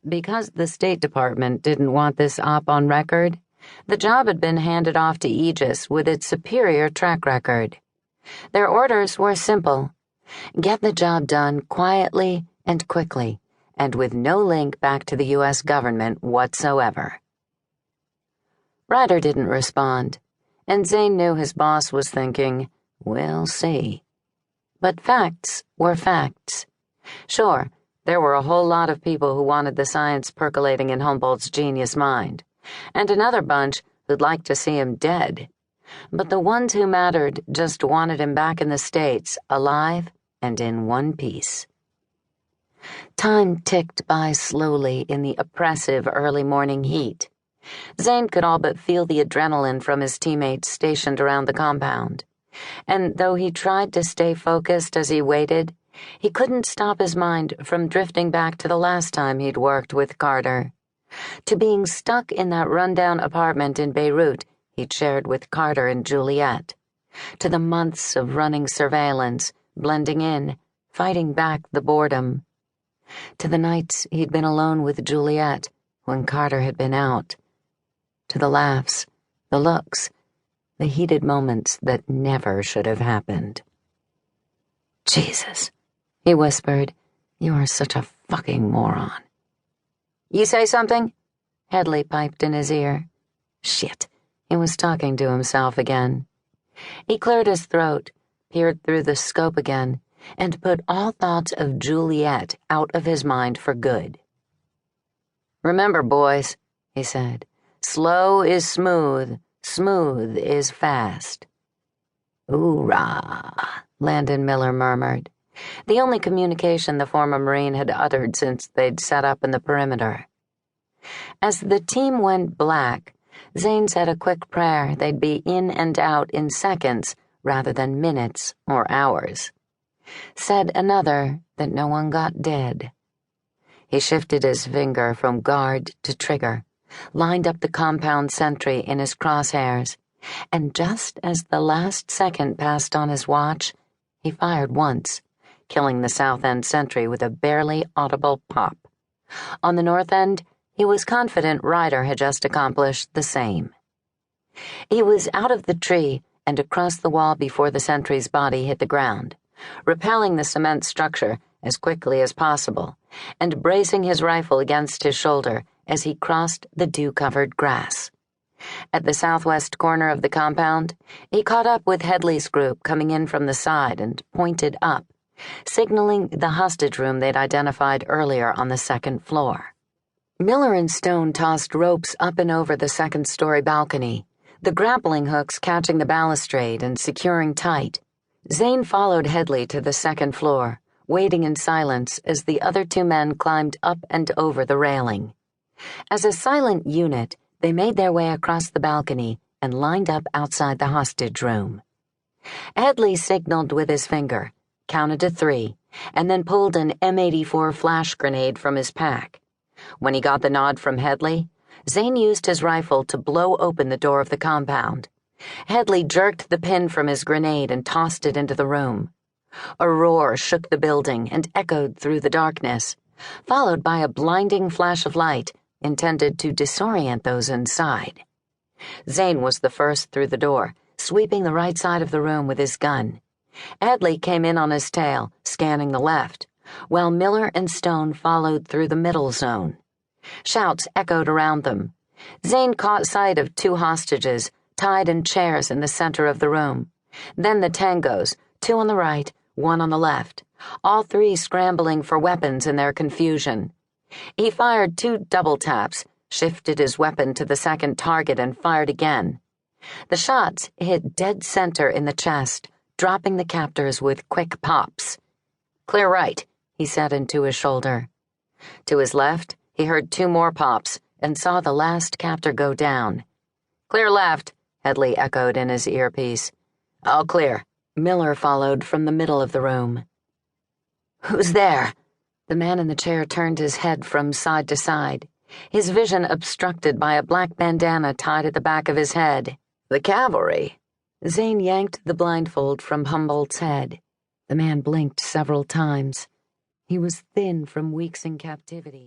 because the State Department didn't want this op on record, the job had been handed off to Aegis with its superior track record. Their orders were simple: get the job done quietly and quickly, and with no link back to the U.S. government whatsoever. Ryder didn't respond, and Zane knew his boss was thinking, "We'll see." But facts were facts. Sure, there were a whole lot of people who wanted the science percolating in Humboldt's genius mind, and another bunch who'd like to see him dead. But the ones who mattered just wanted him back in the States, alive and in one piece. Time ticked by slowly in the oppressive early morning heat. Zane could all but feel the adrenaline from his teammates stationed around the compound. And though he tried to stay focused as he waited, he couldn't stop his mind from drifting back to the last time he'd worked with Carter, to being stuck in that rundown apartment in Beirut he'd shared with Carter and Juliet, to the months of running surveillance, blending in, fighting back the boredom, to the nights he'd been alone with Juliet when Carter had been out, to the laughs, the looks, the heated moments that never should have happened. "Jesus," he whispered, "you are such a fucking moron." "You say something?" Headley piped in his ear. Shit, he was talking to himself again. He cleared his throat, peered through the scope again, and put all thoughts of Juliet out of his mind for good. "Remember, boys," he said, "slow is smooth, smooth is fast." "Hoorah," Landon Miller murmured, the only communication the former Marine had uttered since they'd set up in the perimeter. As the team went black, Zane said a quick prayer they'd be in and out in seconds rather than minutes or hours. Said another that no one got dead. He shifted his finger from guard to trigger, lined up the compound sentry in his crosshairs, and just as the last second passed on his watch, he fired once, killing the south end sentry with a barely audible pop. On the north end, he was confident Ryder had just accomplished the same. He was out of the tree and across the wall before the sentry's body hit the ground, repelling the cement structure as quickly as possible, and bracing his rifle against his shoulder as he crossed the dew-covered grass. At the southwest corner of the compound, he caught up with Headley's group coming in from the side and pointed up, signaling the hostage room they'd identified earlier on the second floor. Miller and Stone tossed ropes up and over the second-story balcony, the grappling hooks catching the balustrade and securing tight. Zane followed Headley to the second floor, waiting in silence as the other two men climbed up and over the railing. As a silent unit, they made their way across the balcony and lined up outside the hostage room. Headley signaled with his finger, counted to 3, and then pulled an M84 flash grenade from his pack. When he got the nod from Headley, Zane used his rifle to blow open the door of the compound. Headley jerked the pin from his grenade and tossed it into the room. A roar shook the building and echoed through the darkness, followed by a blinding flash of light intended to disorient those inside. Zane was the first through the door, sweeping the right side of the room with his gun. Headley came in on his tail, scanning the left, while Miller and Stone followed through the middle zone. Shouts echoed around them. Zane caught sight of 2 hostages tied in chairs in the center of the room. Then the tangos, 2 on the right, 1 on the left, all 3 scrambling for weapons in their confusion. He fired 2 double taps, shifted his weapon to the second target, and fired again. The shots hit dead center in the chest, dropping the captors with quick pops. "Clear right," he said into his shoulder. To his left, he heard 2 more pops and saw the last captor go down. "Clear left," Headley echoed in his earpiece. "All clear," Miller followed from the middle of the room. "Who's there?" The man in the chair turned his head from side to side, his vision obstructed by a black bandana tied at the back of his head. "The cavalry." Zane yanked the blindfold from Humboldt's head. The man blinked several times. He was thin from weeks in captivity.